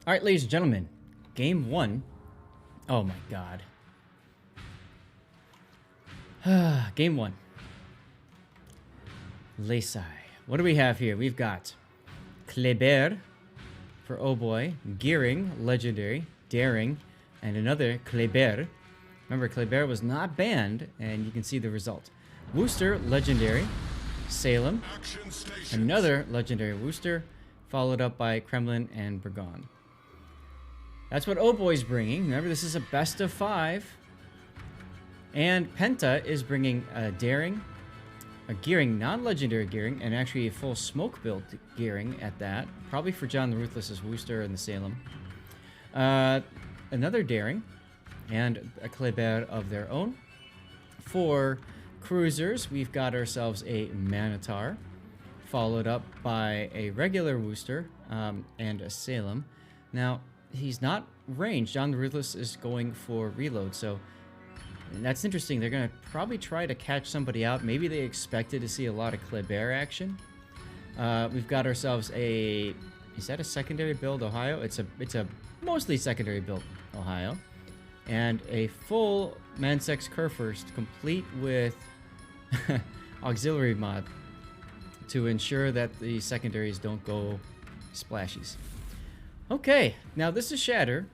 All right, ladies and gentlemen, game one. Oh my god. Game one. Lesai. What do we have here? We've got Kleber for OHBOY, Gearing, Legendary, Daring, and another Kleber. Remember, Kleber was not banned, and you can see the result. Wooster, Legendary, Salem, another Legendary Wooster, followed up by Kremlin and Burgon. That's what OHBOY's bringing. Remember, this is a best of 5. And Penta is bringing a Daring, a Gearing, non-legendary Gearing, and actually a full smoke build Gearing at that. Probably for John the Ruthless's Wooster and the Salem. Another Daring, and a Kleber of their own. For cruisers, we've got ourselves a Manitar, followed up by a regular Wooster and a Salem. Now, he's not ranged. John the Ruthless is going for reload, so that's interesting. They're going to probably try to catch somebody out. Maybe they expected to see a lot of Kleber action. We've got ourselves a... Is that a secondary build, Ohio? It's a mostly secondary build, Ohio. And a full Mansex Kurfürst, complete with auxiliary mod to ensure that the secondaries don't go splashies. Okay, now this is Shatter.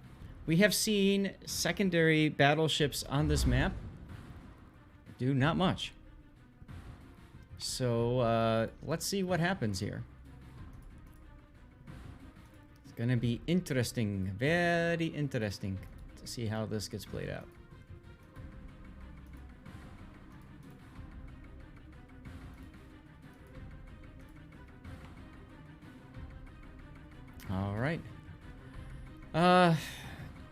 We have seen secondary battleships on this map do not much. So let's see what happens here. It's gonna be interesting, very interesting to see how this gets played out. All right.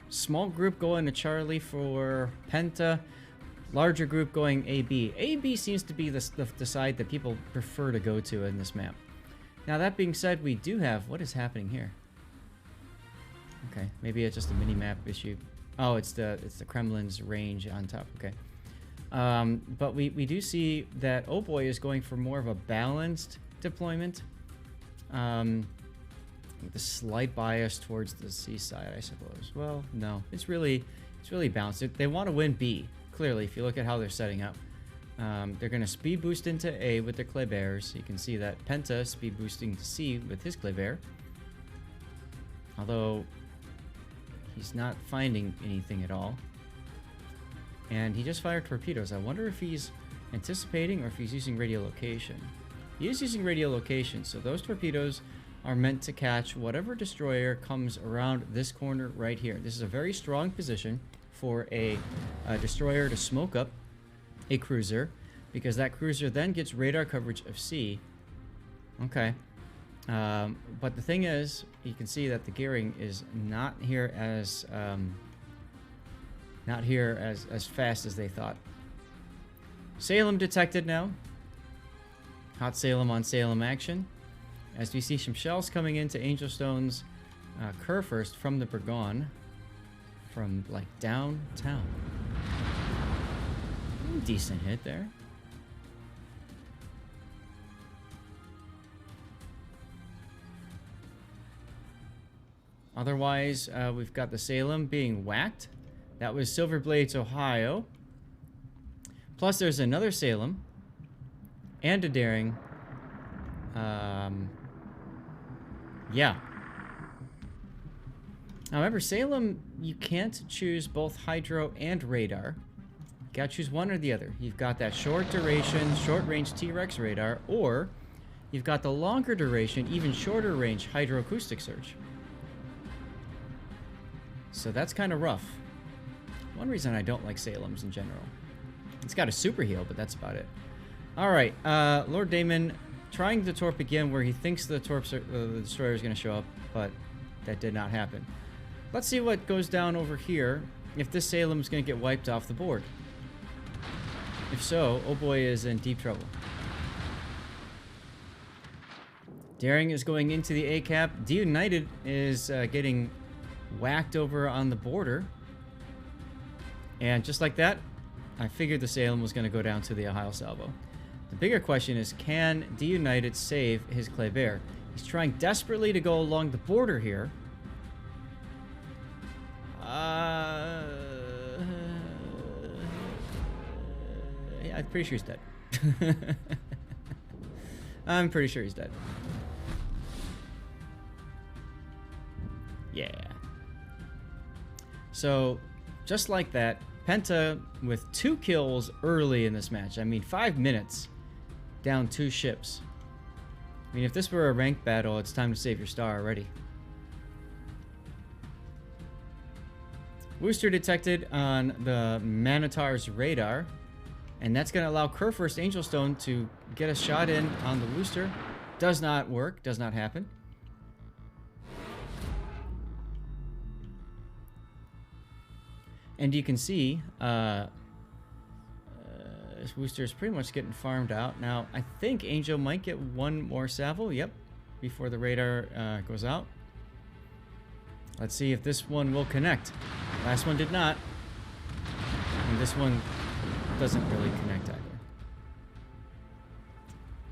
Small group going to Charlie for Penta. Larger group going AB. AB seems to be the side that people prefer to go to in this map. Now, that being said, we do have... What is happening here? Okay, maybe it's just a mini-map issue. Oh, it's the Kremlin's range on top. Okay. But we do see that OHBOY is going for more of a balanced deployment. With a slight bias towards the seaside, I suppose. Well, no, it's really balanced. They want to win B. Clearly, if you look at how they're setting up, they're going to speed boost into A with their Klebers. You can see that Penta speed boosting to C with his Kleber. Although he's not finding anything at all, and he just fired torpedoes. I wonder if he's anticipating or if he's using radiolocation. He is using radiolocation, so those torpedoes are meant to catch whatever destroyer comes around this corner right here. This is a very strong position for a destroyer to smoke up a cruiser, because that cruiser then gets radar coverage of C. Okay. But the thing is, you can see that the gearing is not here as fast as they thought. Salem detected now. Hot Salem on Salem action. As we see some shells coming into Angelstone's Kurfürst from the Burgon, from like downtown. Decent hit there. Otherwise, we've got the Salem being whacked. That was Silverblades, Ohio. Plus, there's another Salem and a Daring. Yeah. Now remember, Salem, you can't choose both Hydro and Radar. You gotta choose one or the other. You've got that short duration, short range T-Rex radar, or you've got the longer duration, even shorter range Hydroacoustic Search. So that's kind of rough. One reason I don't like Salem's in general. It's got a super heal, but that's about it. Alright, Lord Damon trying to torp again where he thinks the destroyer is going to show up, but that did not happen. Let's see what goes down over here if this Salem is going to get wiped off the board. If so, OHBOY is in deep trouble. Daring is going into the A-cap. D-United is getting whacked over on the border. And just like that, I figured the Salem was going to go down to the Ohio Salvo. The bigger question is, can D-United save his Kleber? He's trying desperately to go along the border here. Yeah, I'm pretty sure he's dead. I'm pretty sure he's dead. Yeah. So, just like that, Penta with 2 kills early in this match. I mean, 5 minutes down 2 ships. I mean, if this were a ranked battle, it's time to save your star already. Wooster detected on the Minotaur's radar. And that's going to allow Kerfurst Angelstone to get a shot in on the Wooster. Does not work. Does not happen. And you can see this Wooster is pretty much getting farmed out. Now, I think Angel might get 1 more salvo. Yep. Before the radar goes out. Let's see if this one will connect. Last one did not. And this one doesn't really connect either.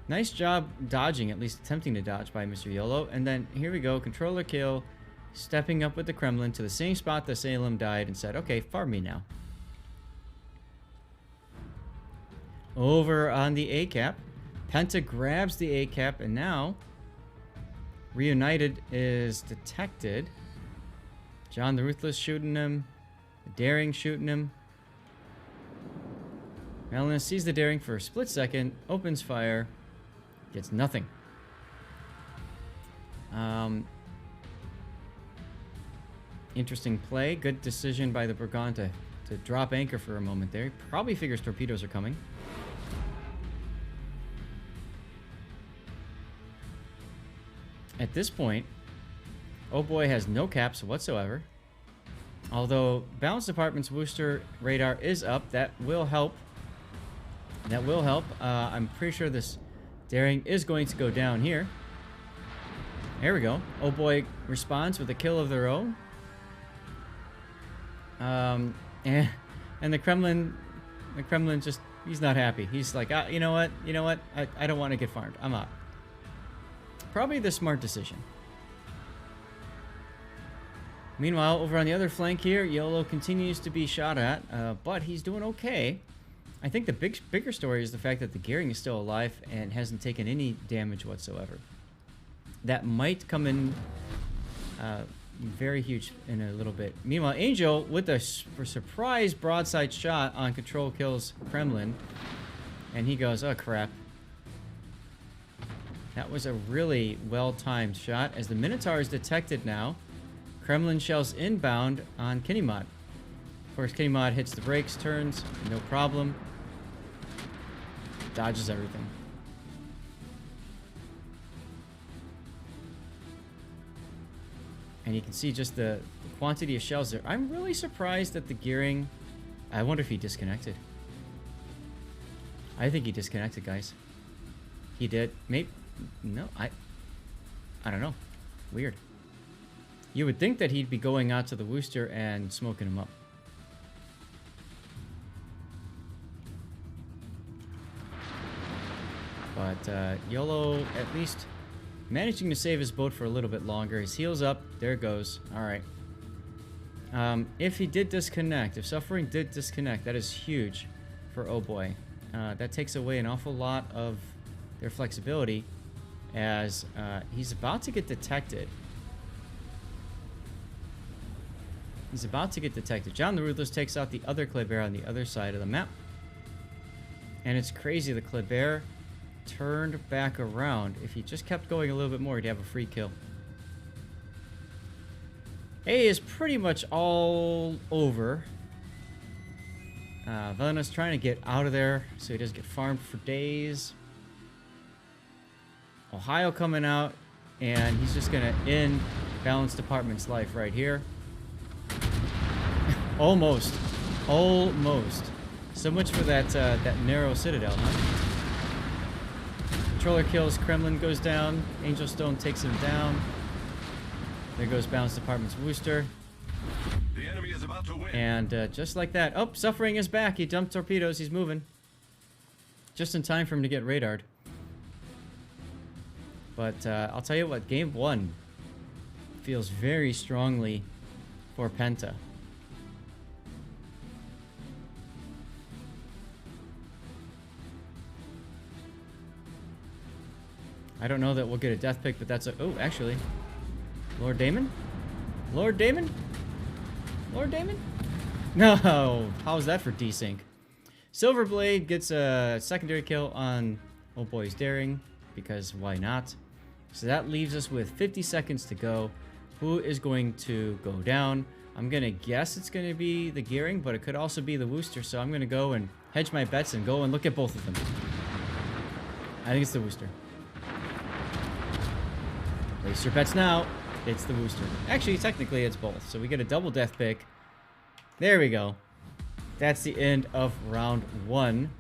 Nice job dodging, at least attempting to dodge by Mr. YOLO. And then here we go, controller kill, stepping up with the Kremlin to the same spot that Salem died and said, okay, farm me now. Over on the A-cap, Penta grabs the A-cap, and now Reunited is detected. John the Ruthless shooting him, the Daring shooting him. Melina sees the Daring for a split second, opens fire, gets nothing. Interesting play. Good decision by the Burgon to drop anchor for a moment there. He probably figures torpedoes are coming. At this point, OHBOY has no caps whatsoever. Although Balance Department's Wooster radar is up, that will help. That will help. I'm pretty sure this Daring is going to go down here. There we go. OHBOY responds with a kill of their own. And the Kremlin just, he's not happy. He's like, you know what? I don't want to get farmed. I'm out. Probably the smart decision. Meanwhile, over on the other flank here, YOLO continues to be shot at, but he's doing okay. I think the bigger story is the fact that the Gearing is still alive and hasn't taken any damage whatsoever. That might come in very huge in a little bit. Meanwhile, Angel with a surprise broadside shot on control kills Kremlin, and he goes, oh crap. That was a really well-timed shot. As the Minotaur is detected now, Kremlin shells inbound on Kinnymod. Of course, Kinnymod hits the brakes, turns, no problem. Dodges everything. And you can see just the quantity of shells there. I'm really surprised that the Gearing... I wonder if he disconnected. I think he disconnected, guys. He did. Maybe... No, I don't know. Weird. You would think that he'd be going out to the Wooster and smoking him up. But YOLO at least managing to save his boat for a little bit longer. His heel's up. There it goes. All right. If he did disconnect, if Suffering did disconnect, that is huge for OHBOY. That takes away an awful lot of their flexibility, as he's about to get detected. He's about to get detected. John the Ruthless takes out the other Kleber on the other side of the map. And it's crazy. The Kleber turned back around. If he just kept going a little bit more, he'd have a free kill. A is pretty much all over. Velena's trying to get out of there so he doesn't get farmed for days. Ohio coming out, and he's just going to end Balance Department's life right here. Almost. Almost. So much for that that narrow citadel, huh? Controller kills, Kremlin goes down, Angelstone takes him down. There goes Balance Department's Wooster. The enemy is about to win. And just like that, oh, Suffering is back. He dumped torpedoes, he's moving. Just in time for him to get radared. But I'll tell you what, game 1 feels very strongly for Penta. I don't know that we'll get a death pick, but that's a... Oh, actually. Lord Damon? Lord Damon? Lord Damon? No! How's that for desync? Silverblade gets a secondary kill on Old Boy's Daring, because why not? So that leaves us with 50 seconds to go. Who is going to go down? I'm going to guess it's going to be the Gearing, but it could also be the Wooster, so I'm going to go and hedge my bets and go and look at both of them. I think it's the Wooster. Place your bets now. It's the Wooster. Actually, technically, it's both. So we get a double death pick. There we go. That's the end of round 1.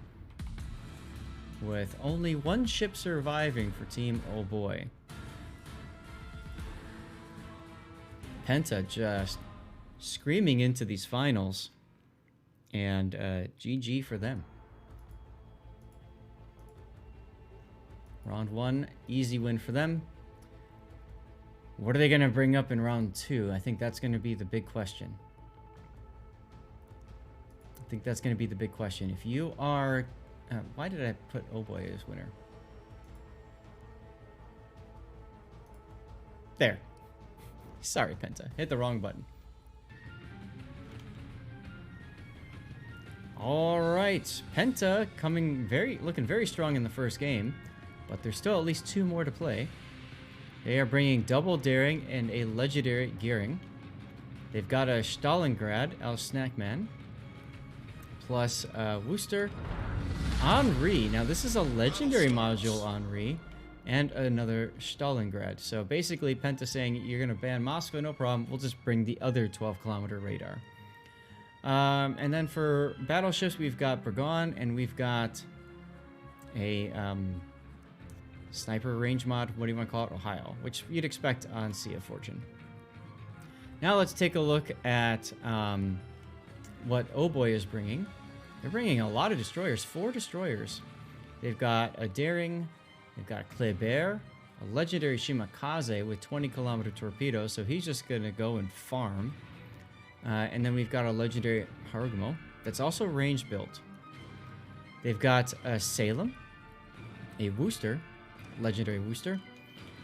With only 1 ship surviving for Team Oh Boy. Penta just screaming into these finals. And GG for them. Round 1, easy win for them. What are they going to bring up in round 2? I think that's going to be the big question. I think that's going to be the big question. If you are... why did I put Oh Boy as winner? There. Sorry, Penta. Hit the wrong button. All right. Penta looking very strong in the first game. But there's still at least 2 more to play. They are bringing double Daring and a legendary Gearing. They've got a Stalingrad, El Snackman. Plus Wooster. Henri. Now this is a legendary module Henri. And another Stalingrad. So basically Penta saying you're going to ban Moscow, no problem. We'll just bring the other 12-kilometer radar. And then for battleships we've got Burgon and we've got a... sniper range mod, what do you want to call it? Ohio, which you'd expect on Sea of Fortune. Now let's take a look at what Oh Boy is bringing. They're bringing a lot of destroyers, 4 destroyers. They've got a Daring, they've got Kleber, a legendary Shimakaze with 20-kilometer torpedoes, so he's just going to go and farm. And then we've got a legendary Harugumo that's also range built. They've got a Salem, a Wooster, legendary Wooster,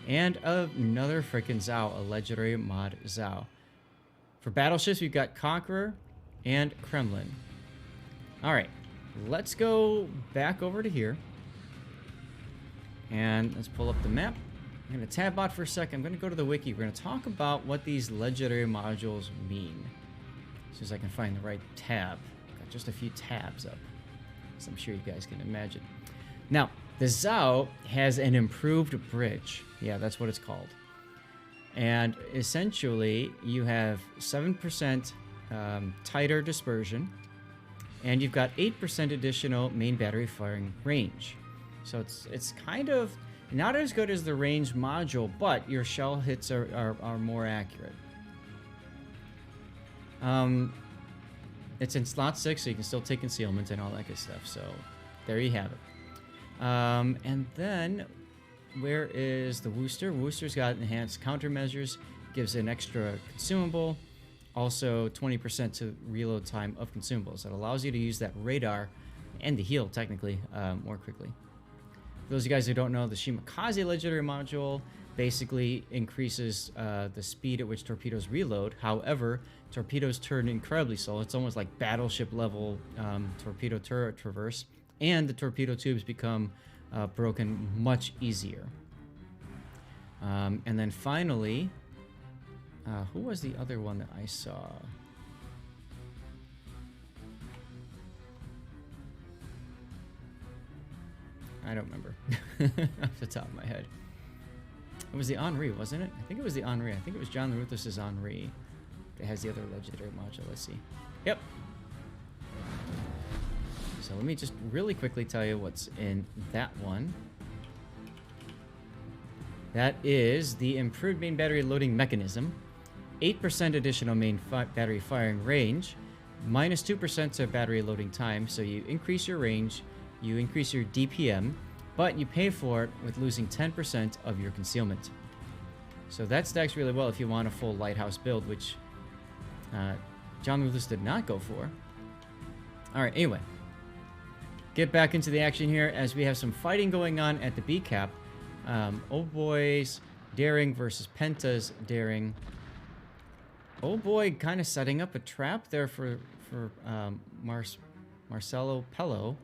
and another freaking Zhao, a legendary mod Zhao. For battleships, we've got Conqueror and Kremlin. Alright, let's go back over to here. And let's pull up the map. I'm going to tab bot for a second. I'm going to go to the wiki. We're going to talk about what these legendary modules mean. As soon as I can find the right tab. Got just a few tabs up, as I'm sure you guys can imagine. Now, the Zhao has an improved bridge. Yeah, that's what it's called. And essentially, you have 7% tighter dispersion, and you've got 8% additional main battery firing range. So it's kind of not as good as the range module, but your shell hits are more accurate. It's in slot 6, so you can still take concealment and all that good stuff. So there you have it. And then, where is the Wooster? Wooster's got enhanced countermeasures, gives an extra consumable, also 20% to reload time of consumables. That allows you to use that radar and the heal, technically, more quickly. For those of you guys who don't know, the Shimakaze legendary module basically increases the speed at which torpedoes reload. However, torpedoes turn incredibly slow. It's almost like battleship level torpedo turret traverse. And the torpedo tubes become broken much easier. And then finally, who was the other one that I saw? I don't remember off the top of my head. It was the Henri, wasn't it? I think it was the Henri. I think it was John the Ruthless's Henri that has the other legendary module. Let's see. Yep. So let me just really quickly tell you what's in that one. That is the improved main battery loading mechanism, 8% additional main battery firing range, minus 2% to battery loading time. So you increase your range, you increase your DPM, but you pay for it with losing 10% of your concealment. So that stacks really well if you want a full lighthouse build, which John Ruthless did not go for. All right, anyway. Get back into the action here as we have some fighting going on at the B cap. OHBOY's daring versus Penta's daring. OHBOY kind of setting up a trap there for Marcelo Pello.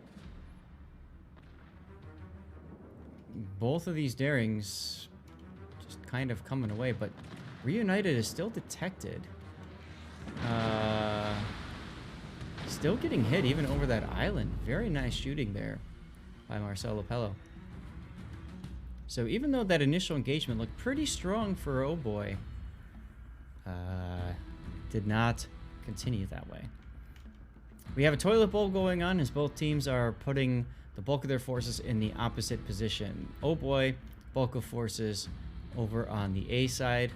Both of these darings just kind of coming away, but Reunited is still detected. Still getting hit even over that island. Very nice shooting there by Marcelo Pello. So even though that initial engagement looked pretty strong for OHBOY, did not continue that way. We have a toilet bowl going on as both teams are putting the bulk of their forces in the opposite position. OHBOY, bulk of forces over on the A side,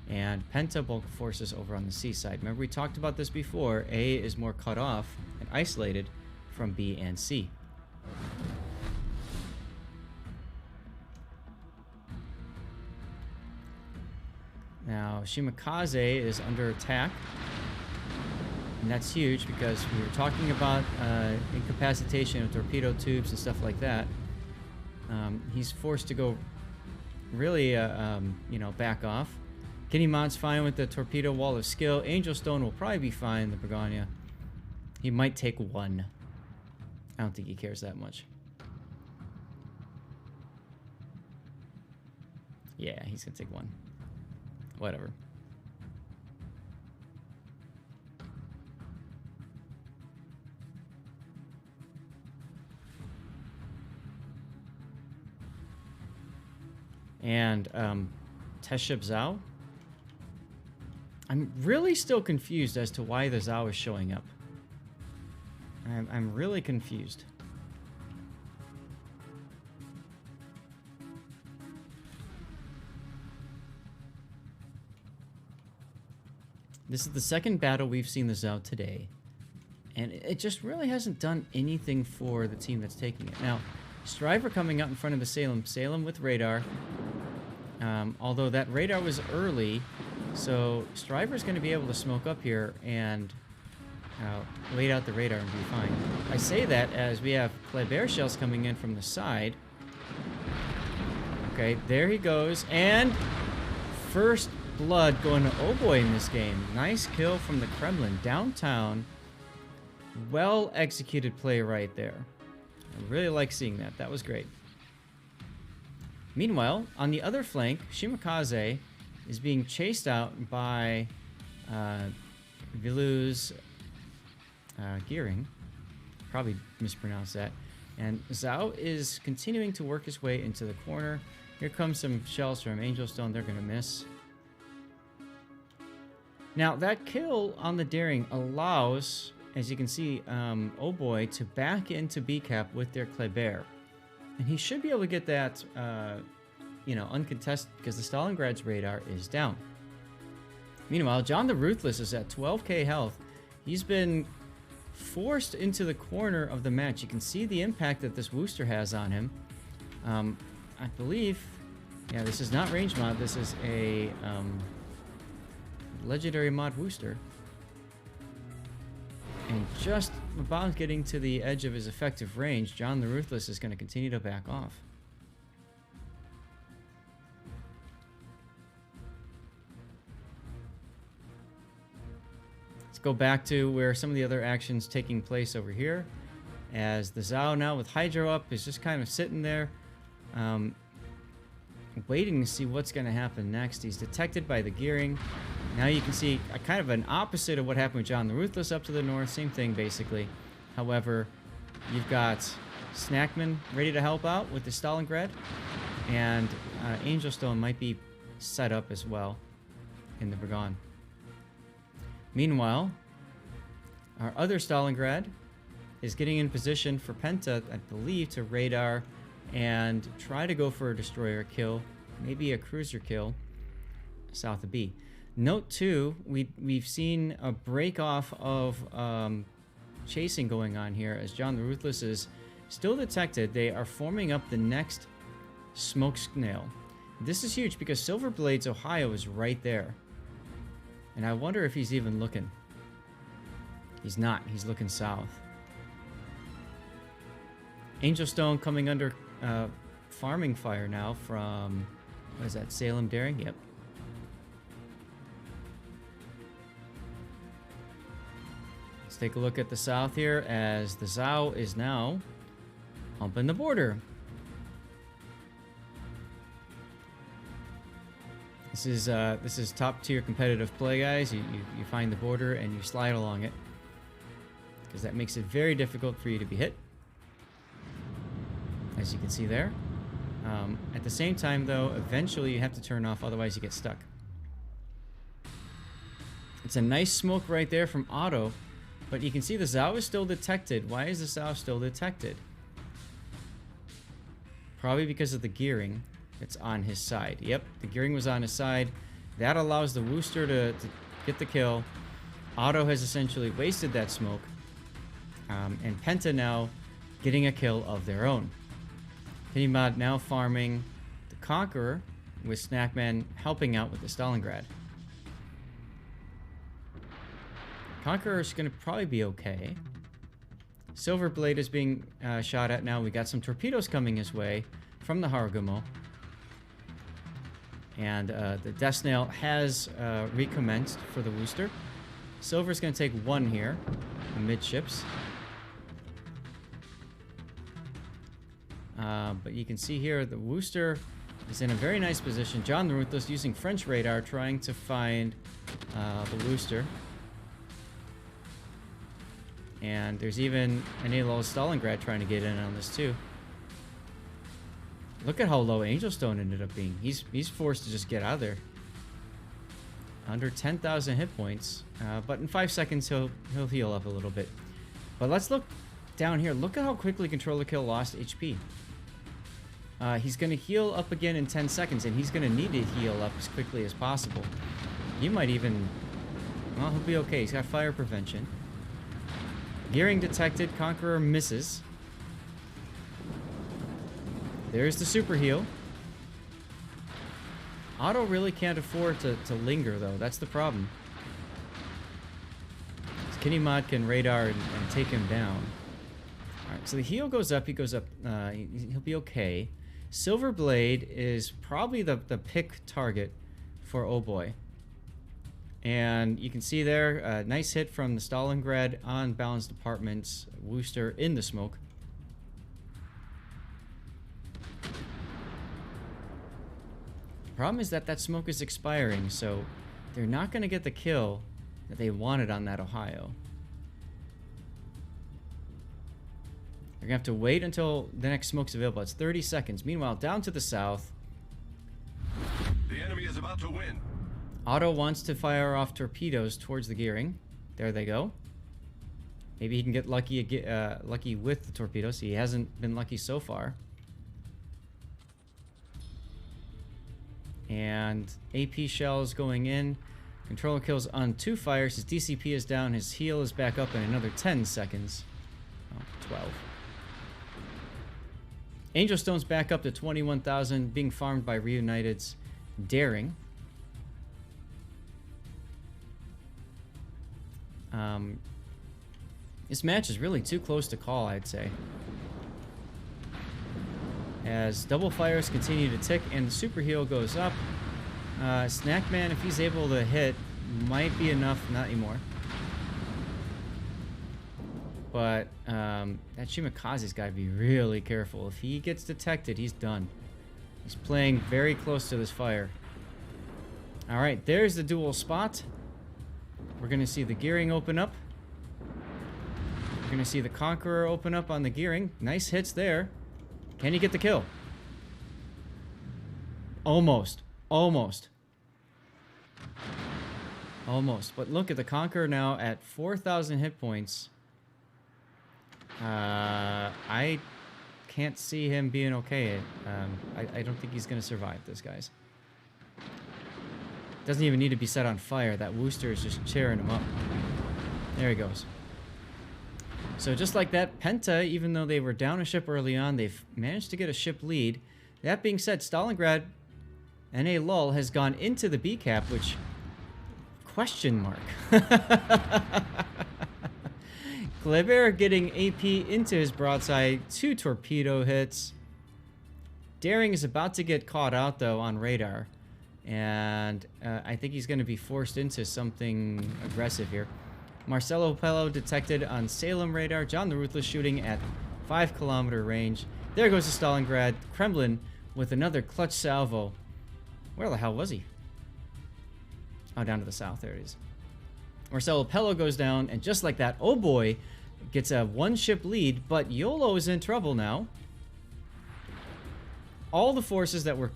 and Penta, bulk of forces over on the C side. Remember, we talked about this before. A is more cut off and isolated from B and C. Now, Shimakaze is under attack. And that's huge because we were talking about incapacitation of torpedo tubes and stuff like that. He's forced to go really, back off. Kinemod's fine with the torpedo wall of skill. Angel Stone will probably be fine, the Begonia. He might take one. I don't think he cares that much. Yeah, he's gonna take one. Whatever. And test ship Zhao. I'm really still confused as to why the Zhao is showing up. I'm really confused. This is the second battle we've seen the Zhao today, and it just really hasn't done anything for the team that's taking it. Now, Striver coming out in front of the Salem. Salem with radar. Although that radar was early, so Striver's going to be able to smoke up here and wait out the radar and be fine. I say that as we have Kleber shells coming in from the side. Okay, there he goes, and first blood going to OHBOY in this game. Nice kill from the Kremlin downtown. Well executed play right there. I really like seeing that. That was great. Meanwhile, on the other flank, Shimakaze is being chased out by Vilu's Gearing. Probably mispronounced that. And Zhao is continuing to work his way into the corner. Here comes some shells from Angel Stone. They're going to miss. Now, that kill on the Daring allows, as you can see, OHBOY to back into B-Cap with their Kleber. And he should be able to get that, uncontested because the Stalingrad's radar is down. Meanwhile, John the Ruthless is at 12k health. He's been forced into the corner of the match. You can see the impact that this Wooster has on him. I believe, yeah, this is not range mod. This is a legendary mod Wooster. And just about getting to the edge of his effective range, John the Ruthless is going to continue to back off. Let's go back to where some of the other action's taking place over here. As the Zhao now with Hydro up is just kind of sitting there, waiting to see what's going to happen next. He's detected by the Gearing. Now you can see a kind of an opposite of what happened with John the Ruthless up to the north. Same thing, basically. However, you've got Snackman ready to help out with the Stalingrad. And Angel Stone might be set up as well in the Bergon. Meanwhile, our other Stalingrad is getting in position for Penta, I believe, to radar and try to go for a destroyer kill, maybe a cruiser kill south of B. Note too, we've seen a break off of chasing going on here as John the Ruthless is still detected. They are forming up the next smoke snail. This is huge because Silver Blades, Ohio is right there. And I wonder if he's even looking. He's not. He's looking south. Angel Stone coming under farming fire now from, what is that, Salem Daring? Yep. Let's take a look at the south here as the Zhao is now humping the border. This is top tier competitive play, guys. You find the border and you slide along it, because that makes it very difficult for you to be hit, as you can see there. At the same time, though, eventually you have to turn off, otherwise you get stuck. It's a nice smoke right there from Otto, but you can see the Zhao is still detected. Why is the Zhao still detected? Probably because of the gearing. It's on his side. Yep, the gearing was on his side. That allows the Wooster to get the kill. Otto has essentially wasted that smoke. And Penta now getting a kill of their own. Kinimod now farming the Conqueror, with Snackman helping out with the Stalingrad. Conqueror's going to probably be okay. Silverblade is being shot at now. We got some torpedoes coming his way from the Harugumo. And the Death Snail has recommenced for the Wooster. Silver's going to take one here, amidships. But you can see here the Wooster is in a very nice position. John the Ruthless using French radar trying to find the Wooster. And there's even an Alola Stalingrad trying to get in on this too. Look at how low Angel Stone ended up being. He's forced to just get out of there. Under 10,000 hit points. But in 5 seconds he'll heal up a little bit. But let's look down here. Look at how quickly Controller Kill lost HP. He's going to heal up again in 10 seconds, and he's going to need to heal up as quickly as possible. You might even... Well, he'll be okay. He's got fire prevention. Gearing detected. Conqueror misses. There's the super heal. Otto really can't afford to linger, though. That's the problem. Kinimod can radar and take him down. Alright, so the heal goes up. He goes up. He'll be okay. Silverblade is probably the pick target for OHBOY. And you can see there, a nice hit from the Stalingrad on Balanced Department's Wooster in the smoke. Problem is that smoke is expiring, so they're not going to get the kill that they wanted on that Ohio. They're going to have to wait until the next smoke's available. It's 30 seconds. Meanwhile, down to the south, The enemy is about to win. Otto wants to fire off torpedoes towards the gearing. There they go. Maybe he can get lucky with the torpedoes. He hasn't been lucky so far. And AP shells going in. Controller kills on 2 fires. His DCP is down. His heal is back up in another 10 seconds. Oh, 12. Angel Stone's back up to 21,000, being farmed by Reunited's Daring. This match is really too close to call, I'd say. As double fires continue to tick and the super heal goes up, Snackman, if he's able to hit, might be enough. Not anymore. But that Shimakaze's got to be really careful. If he gets detected, he's done. He's playing very close to this fire. All right, there's the dual spot. We're going to see the gearing open up. We're going to see the Conqueror open up on the gearing. Nice hits there. Can he get the kill? Almost. Almost. Almost. But look at the Conqueror now at 4,000 hit points. I can't see him being okay. I don't think he's going to survive this, guys. Doesn't even need to be set on fire. That Wooster is just cheering him up. There he goes. So just like that, Penta, even though they were down a ship early on, they've managed to get a ship lead. That being said, Stalingrad NA Lull has gone into the B cap, which... question mark. Kleber getting AP into his broadside. 2 torpedo hits. Daring is about to get caught out, though, on radar. And I think he's going to be forced into something aggressive here. Marcelo Pello detected on Salem radar. John the Ruthless shooting at 5-kilometer range. There goes the Stalingrad. Kremlin with another clutch salvo. Where the hell was he? Oh, down to the south. There it is. Marcelo Pello goes down, and just like that, oh boy, gets a one-ship lead, but YOLO is in trouble now. All the forces that were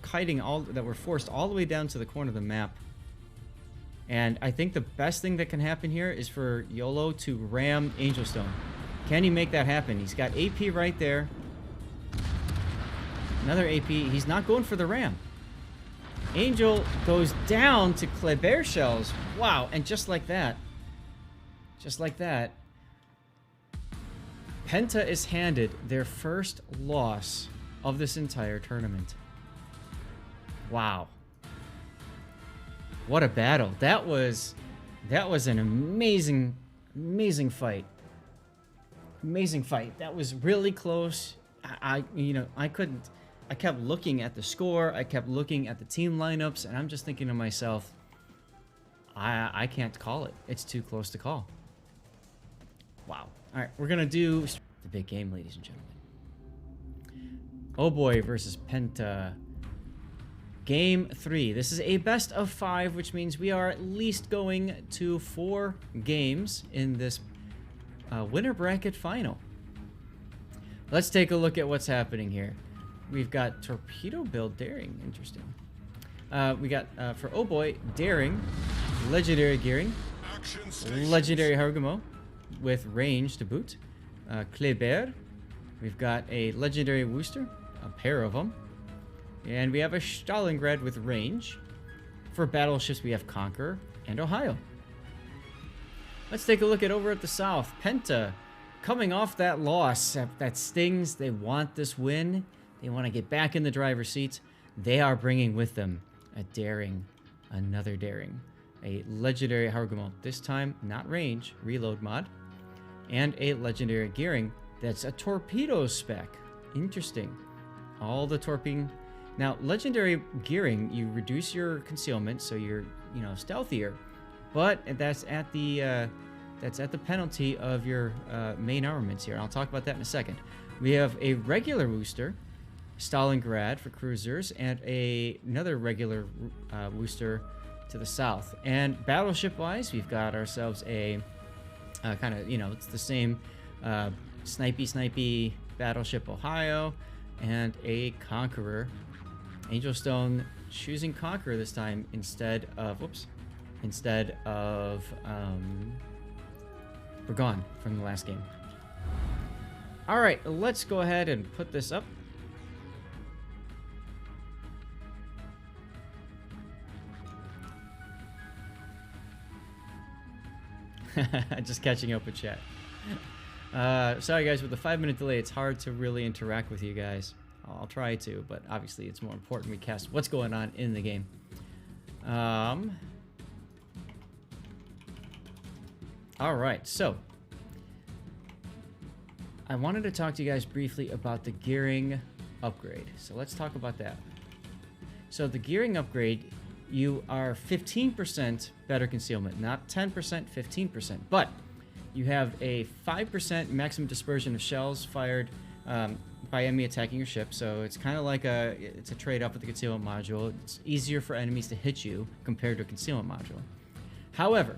forced all the way down to the corner of the map. And I think the best thing that can happen here is for YOLO to ram Angelstone. Can he make that happen? He's got AP right there. Another AP. He's not going for the ram. Angel goes down to Kleber shells. Wow, and just like that, Penta is handed their first loss of this entire tournament. Wow. What a battle. That was an amazing fight. Amazing fight. That was really close. I kept looking at the score, I kept looking at the team lineups, and I'm just thinking to myself, I can't call it. It's too close to call. Wow. All right, we're gonna do the big game, ladies and gentlemen. OHBOY versus Penta. Game 3. This is a best of 5, which means we are at least going to 4 games in this winner bracket final. Let's take a look at what's happening here. We've got Torpedo Build Daring. Interesting. We got, for OHBOY, Daring, Legendary Gearing, Legendary Harugumo with range to boot. Kleber. We've got a Legendary Wooster, a pair of them. And we have a Stalingrad with range. For battleships, we have Conqueror and Ohio. Let's take a look at over at the south. Penta, coming off that loss, that stings. They want this win. They want to get back in the driver's seat. They are bringing with them a Daring, another Daring, a Legendary Harugumo, this time not range, reload mod, and a Legendary Gearing that's a torpedo spec. Interesting. All the torping. Now, Legendary Gearing, you reduce your concealment, so you're, stealthier, but that's at the penalty of your main armaments here. I'll talk about that in a second. We have a regular booster, Stalingrad for cruisers, and another regular booster to the south. And battleship-wise, we've got ourselves a kind of, it's the same snipey battleship Ohio, and a Conqueror. Angelstone choosing Conqueror this time instead of Burgon from the last game. All right, let's go ahead and put this up. Just catching up with chat. Sorry guys, with the 5-minute delay, it's hard to really interact with you guys. I'll try to, but obviously it's more important we cast what's going on in the game. All right, so I wanted to talk to you guys briefly about the gearing upgrade. So let's talk about that. So the gearing upgrade, you are 15% better concealment, not 10%, 15%, but you have a 5% maximum dispersion of shells fired by enemy attacking your ship. So it's kind of like it's a trade-off with the concealment module. It's easier for enemies to hit you compared to a concealment module. However,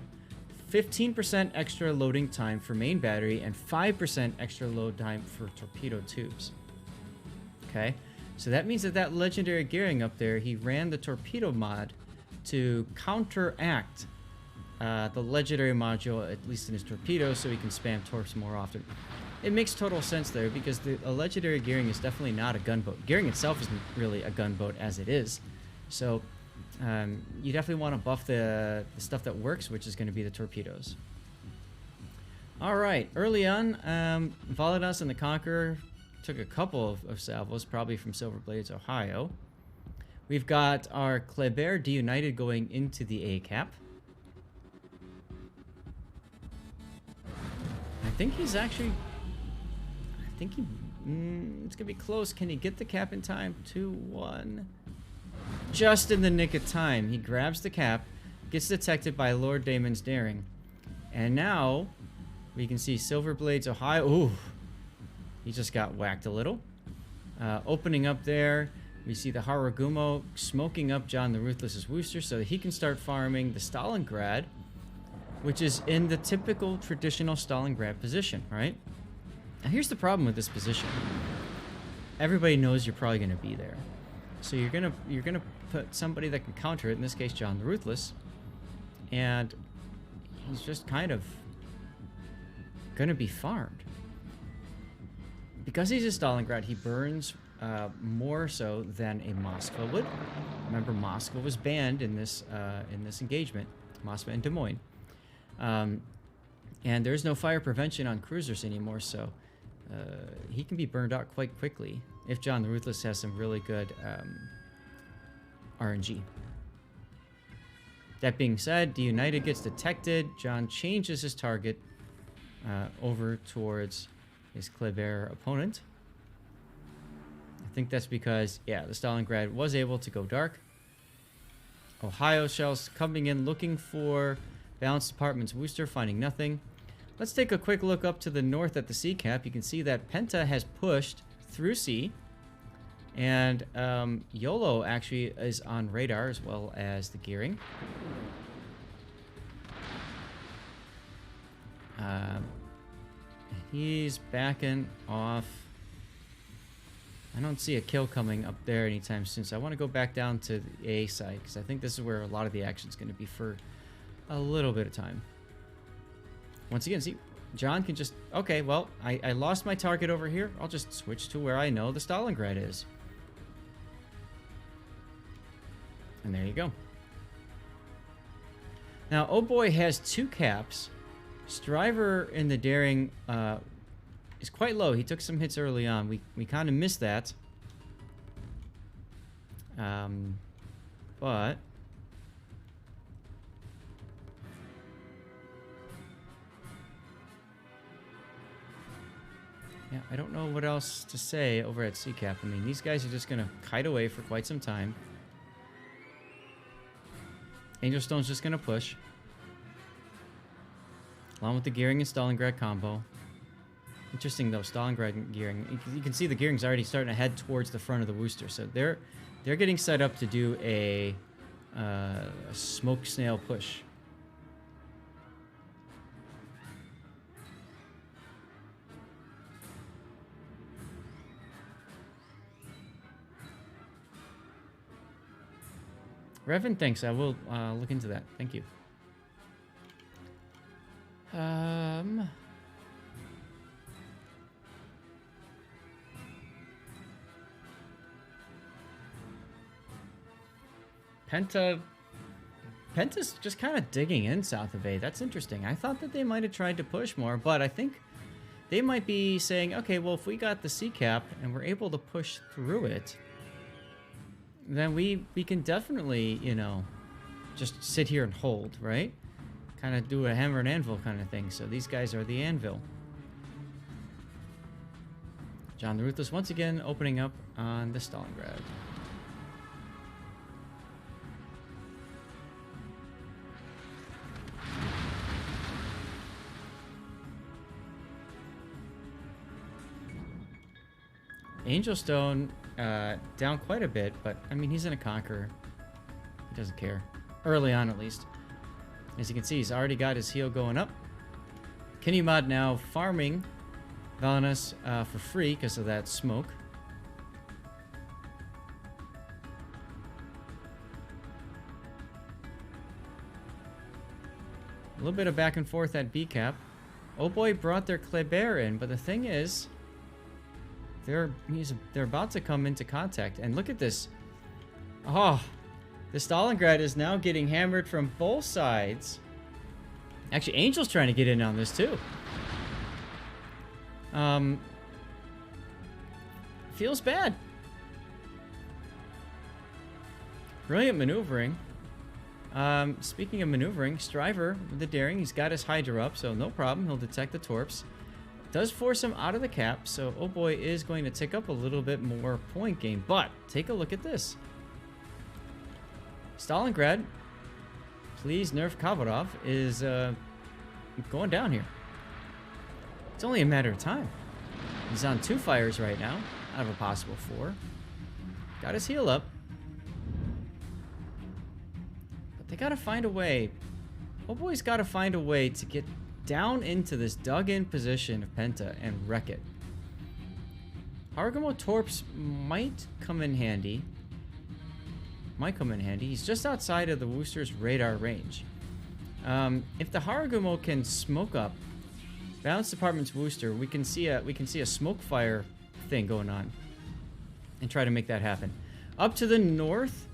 15% extra loading time for main battery and 5% extra load time for torpedo tubes. Okay, so that means that Legendary Gearing up there, he ran the torpedo mod to counteract the Legendary module, at least in his torpedoes, so he can spam torps more often. It makes total sense there, because a Legendary Gearing is definitely not a gunboat. Gearing itself isn't really a gunboat as it is. So you definitely want to buff the stuff that works, which is going to be the torpedoes. All right, early on, Validas and the Conqueror took a couple of salvos, probably from Silverblades, Ohio. We've got our Kleber Deunited going into the A-cap. I think he It's gonna be close. Can he get the cap in time? 2-1. Just in the nick of time. He grabs the cap, gets detected by Lord Damon's daring. And now we can see Silverblade's Ohio. Ooh. He just got whacked a little. Opening up there, we see the Haragumo smoking up John the Ruthless's Wooster so that he can start farming the Stalingrad, which is in the typical traditional Stalingrad position, right? Now here's the problem with this position. Everybody knows you're probably going to be there. So you're gonna put somebody that can counter it, in this case John the Ruthless, and he's just kind of going to be farmed. Because he's a Stalingrad, he burns more so than a Moskva would. Remember, Moskva was banned in this engagement, Moskva and Des Moines. And there's no fire prevention on cruisers anymore, so he can be burned out quite quickly if John the Ruthless has some really good RNG. That being said, the United gets detected. John changes his target over towards his Kleber opponent. I think that's because, yeah, the Stalingrad was able to go dark. Ohio shells coming in looking for Balance Department's Wooster, finding nothing. Let's take a quick look up to the north at the sea cap. You can see that Penta has pushed through sea. And YOLO actually is on radar as well as the gearing. He's backing off. I don't see a kill coming up there anytime soon, so I want to go back down to the A side because I think this is where a lot of the action is going to be for a little bit of time. Once again, see, John can just... Okay, well, I lost my target over here. I'll just switch to where I know the Stalingrad is. And there you go. Now, OHBOY has 2 caps. Striver in the daring is quite low. He took some hits early on. We kind of missed that. But... yeah, I don't know what else to say over at CCAP. I mean, these guys are just going to kite away for quite some time. Angel Stone's just going to push. Along with the gearing and Stalingrad combo. Interesting, though, Stalingrad and gearing. You can see the gearing's already starting to head towards the front of the Wooster. So they're getting set up to do a smoke snail push. Revan, thanks. I will look into that. Thank you. Penta's just kind of digging in south of A. That's interesting. I thought that they might have tried to push more, but I think they might be saying, okay, well, if we got the C cap and we're able to push through it, then we can definitely, you know, just sit here and hold, right? Kind of do a hammer and anvil kind of thing. So these guys are the anvil. John the Ruthless once again opening up on the Stalingrad. Angel Stone down quite a bit, but I mean, he's in a Conqueror. He doesn't care. Early on, at least. As you can see, he's already got his heal going up. Kinemod now farming Valanus for free because of that smoke. A little bit of back and forth at B cap. OHBOY brought their Kleber in, but the thing is, they're about to come into contact. And look at this. Oh, the Stalingrad is now getting hammered from both sides. Actually, Angel's trying to get in on this too. Feels bad. Brilliant maneuvering. Speaking of maneuvering, Striver with the daring, he's got his Hydra up, so no problem. He'll detect the torps. does force him out of the cap, so Oh Boy is going to tick up a little bit more point gain. But take a look at this. Stalingrad, please nerf Khabarov, is going down here. It's only a matter of time. He's on 2 fires right now, out of a possible 4. Got his heal up. But they gotta find a way. Oh Boy's gotta find a way to get down into this dug-in position of Penta and wreck it. Harugumo Torps might come in handy. He's just outside of the Wooster's radar range. If the Harugumo can smoke up Balance Department's Wooster, we can see a smoke fire thing going on, and try to make that happen. Up to the north,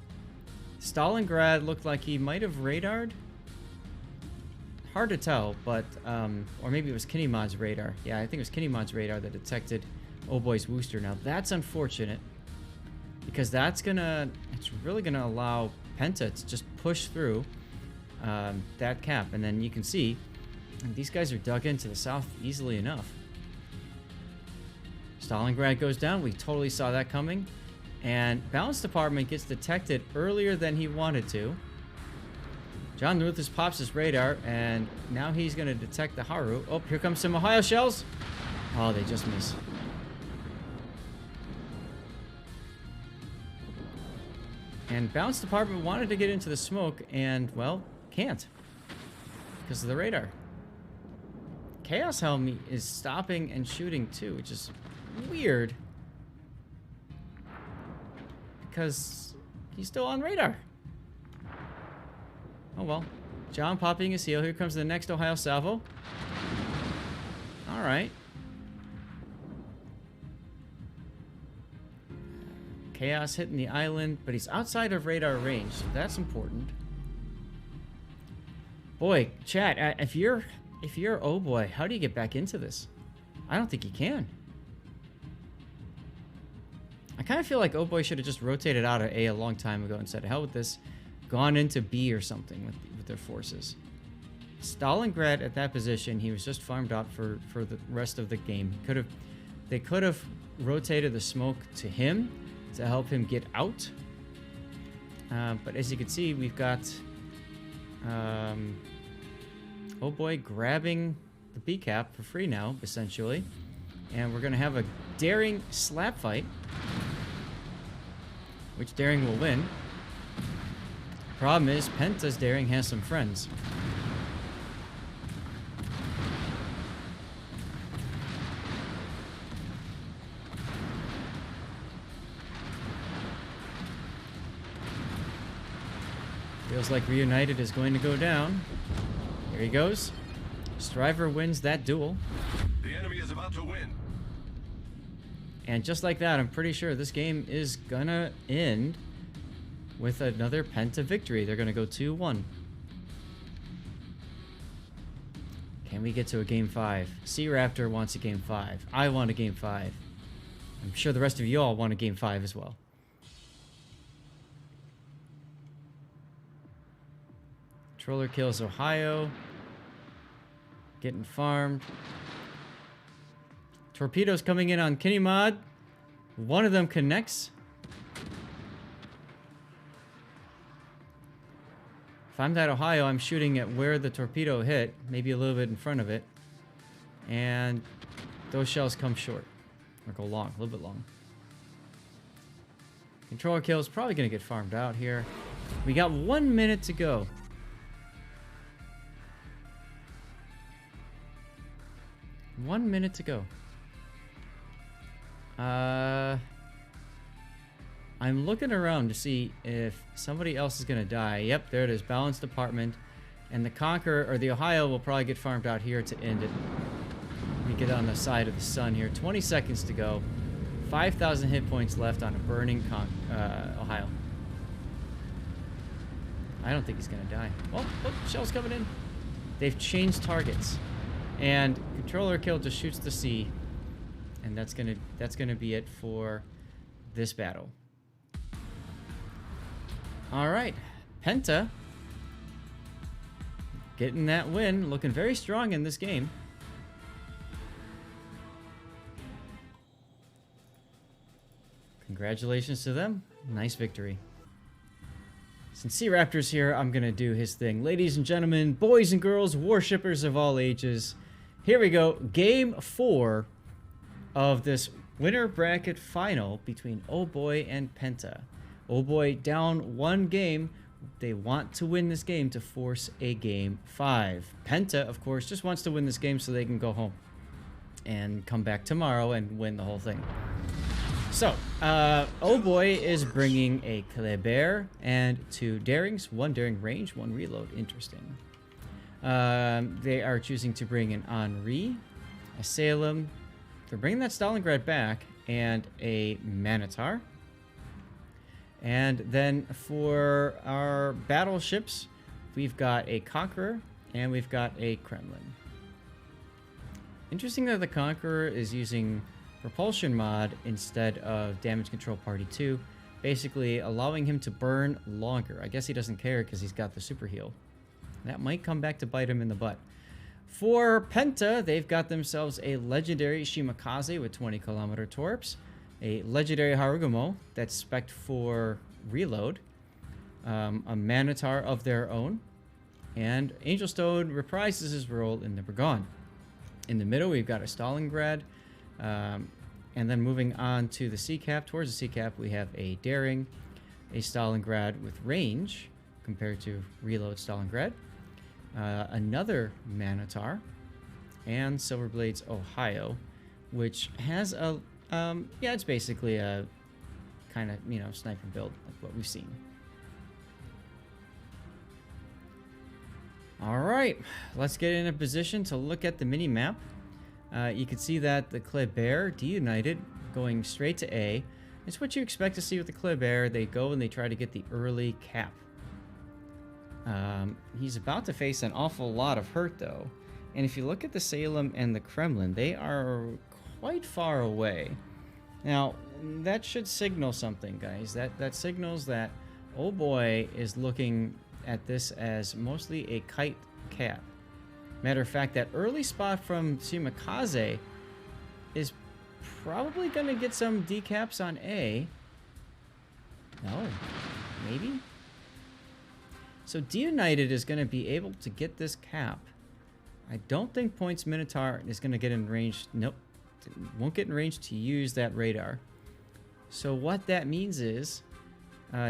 Stalingrad looked like he might have radared. Hard to tell, but or maybe it was Kinemod's radar. Yeah, I think it was Kinemod's radar that detected Oh Boy's Wooster. Now that's unfortunate, because it's really gonna allow Penta to just push through that cap, and then you can see these guys are dug into the south easily enough. Stalingrad goes down. We totally saw that coming, and Balance Department gets detected earlier than he wanted to. John Luthers pops his radar, and now he's going to detect the Haru. Oh, here comes some Ohio shells. Oh, they just miss. And Balance Department wanted to get into the smoke, and, well, can't. Because of the radar. Chaos Helm is stopping and shooting, too, which is weird. Because he's still on radar. Oh well. John popping his heal. Here comes the next Ohio salvo. Alright. Chaos hitting the island, but he's outside of radar range, so that's important. Boy, chat, if you're Oh Boy, how do you get back into this? I don't think you can. I kind of feel like Oh Boy should have just rotated out of A a long time ago and said, hell with this. Gone into B or something with their forces. Stalingrad at that position, he was just farmed out for the rest of the game. They could have rotated the smoke to him to help him get out. But as you can see, we've got Oh Boy grabbing the B cap for free now, essentially. And we're going to have a daring slap fight, which daring will win. Problem is, Penta's daring has some friends. Feels like Reunited is going to go down. Here he goes. Striver wins that duel. The enemy is about to win. And just like that, I'm pretty sure this game is gonna end with another Penta victory. They're gonna go 2-1. Can we get to a game 5? C-Raptor wants a game 5. I want a game 5. I'm sure the rest of you all want a game 5 as well. Controller kills Ohio. Getting farmed. Torpedoes coming in on Kinemod. One of them connects. If I'm that Ohio, I'm shooting at where the torpedo hit, maybe a little bit in front of it. And those shells come short. Or go long, a little bit long. Controller kill is probably going to get farmed out here. We got 1 minute to go. 1 minute to go. I'm looking around to see if somebody else is gonna die. Yep, there it is. Balance Department. And the Conqueror, or the Ohio, will probably get farmed out here to end it. Let me get on the side of the sun here. 20 seconds to go. 5,000 hit points left on a burning Ohio. I don't think he's gonna die. Oh, look, shell's coming in. They've changed targets. And controller kill just shoots the sea. And that's gonna be it for this battle. Alright. Penta getting that win, looking very strong in this game. Congratulations to them. Nice victory. Since Sea Raptor's here, I'm going to do his thing. Ladies and gentlemen, boys and girls, warshippers of all ages, here we go. Game 4 of this winner bracket final between OHBOY and Penta. OHBOY down 1 game. They want to win this game to force a game 5. Penta, of course, just wants to win this game so they can go home and come back tomorrow and win the whole thing. So, OHBOY is bringing a Kleber and 2 Darings, 1 Daring range, 1 reload. Interesting. They are choosing to bring an Henri, a Salem. They're bringing that Stalingrad back, and a Manitar. And then for our battleships, we've got a Conqueror, and we've got a Kremlin. Interesting that the Conqueror is using Propulsion mod instead of Damage Control Party 2, basically allowing him to burn longer. I guess he doesn't care because he's got the super heal. That might come back to bite him in the butt. For Penta, they've got themselves a legendary Shimakaze with 20km torps, a legendary Harugumo that's spec'd for reload, a Manitar of their own, and Angelstone reprises his role in the Brigand. In the middle, we've got a Stalingrad. And then moving on to the Sea Cap, towards the Sea Cap, we have a Daring, a Stalingrad with range compared to reload Stalingrad, another Manitar, and Silverblade's Ohio, which has a, yeah, it's basically a kind of, you know, sniper build like what we've seen. All right, let's get in a position to look at the mini map. You can see that the Kleber deunited going straight to A. It's what you expect to see with the Kleber. They go and they try to get the early cap. He's about to face an awful lot of hurt though. And if you look at the Salem and the Kremlin, they are quite far away. Now, that should signal something, guys. That signals that OHBOY is looking at this as mostly a kite cap. Matter of fact, that early spot from Shimakaze is probably going to get some decaps on A. No, maybe? So deunited is going to be able to get this cap. I don't think Points Minotaur is going to get in range. Nope. Won't get in range to use that radar. So what that means is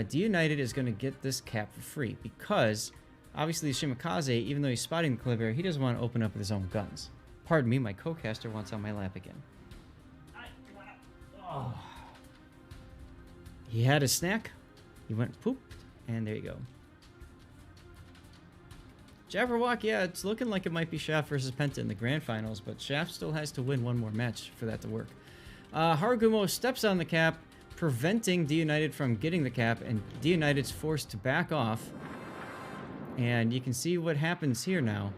deunited is going to get this cap for free because obviously Shimakaze, even though he's spotting the Kleber, he doesn't want to open up with his own guns. Pardon me, my co-caster wants on my lap again. Oh. He had a snack, he went poop, and there you go. Jabberwock, yeah, it's looking like it might be Shaft versus Penta in the grand finals, but Shaft still has to win 1 more match for that to work. Harugumo steps on the cap, preventing deunited from getting the cap, and deunited's forced to back off. And you can see what happens here now.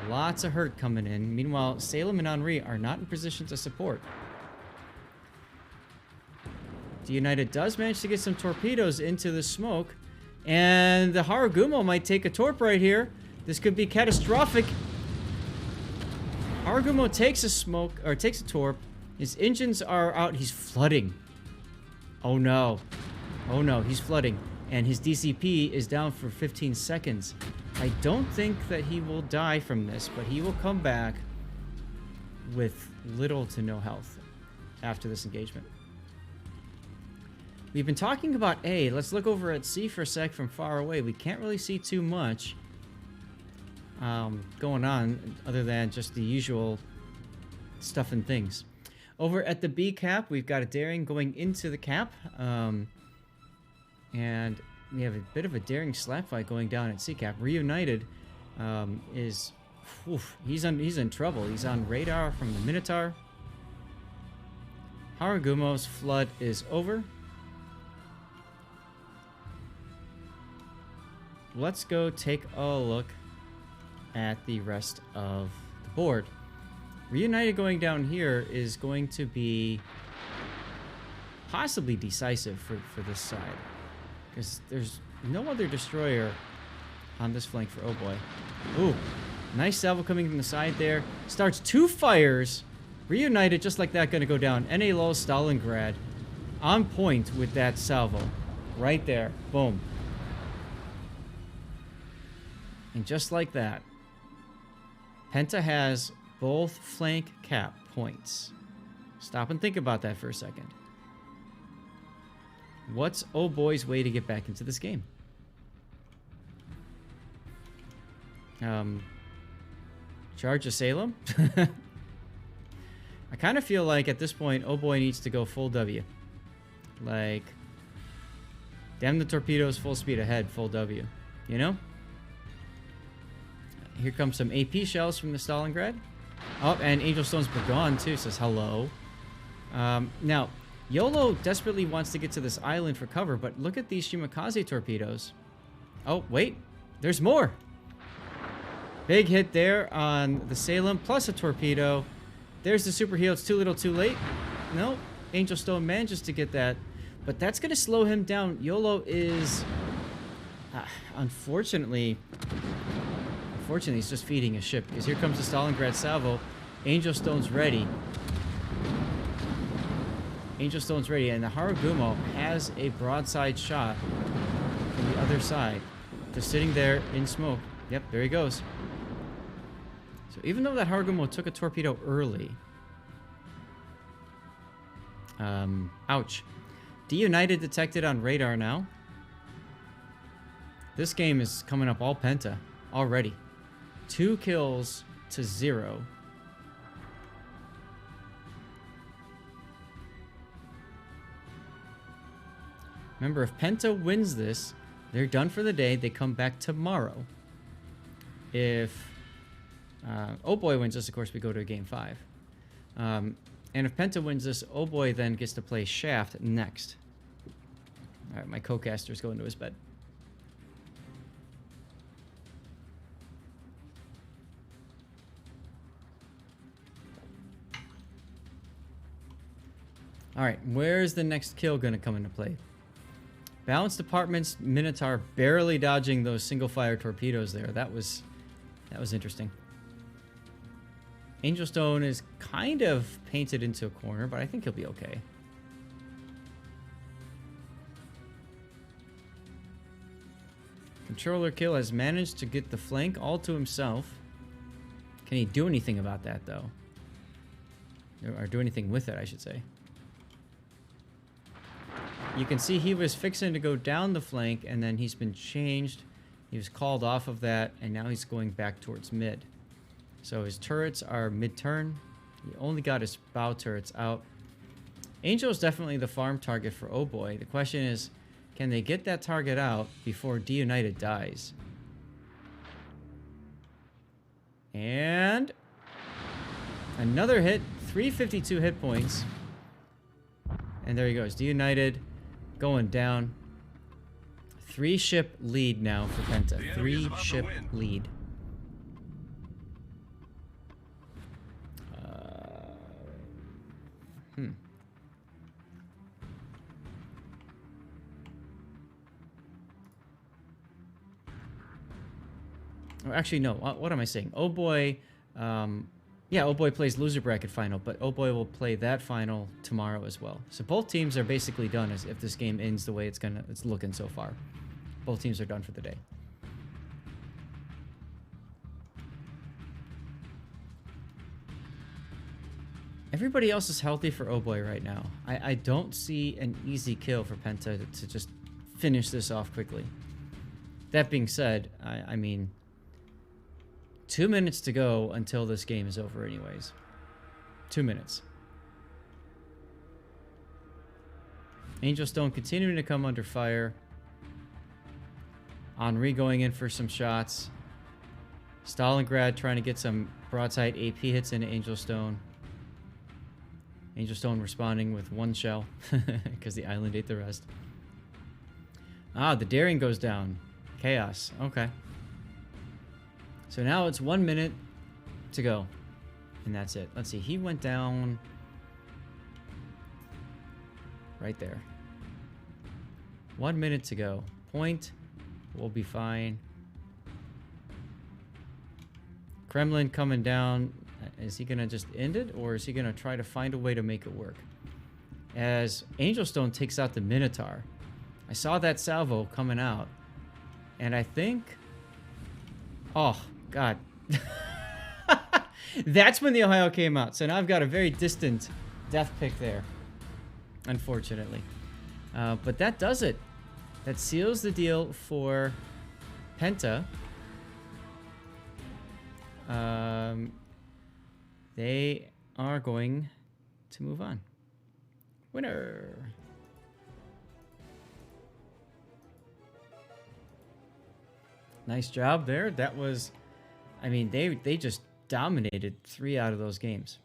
Lots of hurt coming in. Meanwhile, Salem and Henri are not in position to support. deunited does manage to get some torpedoes into the smoke. And the Harugumo might take a torp right here. This could be catastrophic. Harugumo takes a smoke, or takes a torp. His engines are out. He's flooding. Oh no. Oh no, he's flooding. And his DCP is down for 15 seconds. I don't think that he will die from this, but he will come back with little to no health after this engagement. We've been talking about A. Let's look over at C for a sec from far away. We can't really see too much going on other than just the usual stuff and things. Over at the B cap, we've got a daring going into the cap. And we have a bit of a daring slap fight going down at C cap. Reunited is... Oof, he's in trouble. He's on radar from the Minotaur. Harugumo's flood is over. Let's go take a look at the rest of the board. Reunited going down here is going to be possibly decisive for this side, because there's no other destroyer on this flank for OHBOY. Ooh, nice salvo coming from the side there. Starts 2 fires. Reunited just like that going to go down. NA low Stalingrad. On point with that salvo. Right there. Boom. And just like that, Penta has both flank cap points. Stop and think about that for a second. What's Oh Boy's way to get back into this game? Charge of Salem? I kind of feel like at this point, Oh Boy needs to go full W. Like, damn the torpedoes, full speed ahead, full W. You know? Here comes some AP shells from the Stalingrad. Oh, and Angel Stone's been gone too, says hello. Now, YOLO desperately wants to get to this island for cover, but look at these Shimakaze torpedoes. Oh, wait. There's more. Big hit there on the Salem, plus a torpedo. There's the super heel. It's too little, too late. No, Angel Stone manages to get that, but that's going to slow him down. YOLO is, unfortunately, he's just feeding a ship, because here comes the Stalingrad salvo. Angel Stone's ready. Angel Stone's ready, and the Harugumo has a broadside shot from the other side. Just sitting there in smoke. Yep, there he goes. So even though that Harugumo took a torpedo early... ouch. D-United detected on radar now. This game is coming up all Penta already. 2 kills to 0. Remember, if Penta wins this, they're done for the day. They come back tomorrow. If Oh Boy wins this, of course, we go to game 5. And if Penta wins this, Oh Boy then gets to play Shaft next. All right, my co-caster's going to his bed. All right, where's the next kill going to come into play? Balanced Department's Minotaur barely dodging those single-fire torpedoes there. That was interesting. Angel Stone is kind of painted into a corner, but I think he'll be okay. Controller Kill has managed to get the flank all to himself. Can he do anything about that, though? Or do anything with it, I should say. You can see he was fixing to go down the flank, and then he's been changed. He was called off of that, and now he's going back towards mid. So his turrets are mid-turn. He only got his bow turrets out. Angel is definitely the farm target for Oh Boy. The question is, can they get that target out before D-United dies? And another hit. 352 hit points. And there he goes. D-United going down. 3-ship lead now for Penta. 3-ship lead. Oh, actually, no. What am I saying? Oh Boy. Yeah, Oh Boy plays loser bracket final, but Oh Boy will play that final tomorrow as well. So both teams are basically done as if this game ends the way it's looking so far. Both teams are done for the day. Everybody else is healthy for Oh Boy right now. I don't see an easy kill for Penta to just finish this off quickly. That being said, I mean, 2 minutes to go until this game is over anyways. 2 minutes. Angel Stone continuing to come under fire. Henri going in for some shots. Stalingrad trying to get some broadside AP hits into Angel Stone. Angel Stone responding with 1 shell because the island ate the rest. Ah, the daring goes down. Chaos. Okay. So now it's 1 minute to go. And that's it. Let's see. He went down right there. 1 minute to go. Point. We'll be fine. Kremlin coming down. Is he going to just end it? Or is he going to try to find a way to make it work? as Angelstone takes out the Minotaur. I saw that salvo coming out, and I think... Oh, God. That's when the Ohio came out. So now I've got a very distant death pick there, unfortunately. But that does it. That seals the deal for Penta. They are going to move on. Winner. Nice job there. That was, I mean, they just dominated 3 out of those games.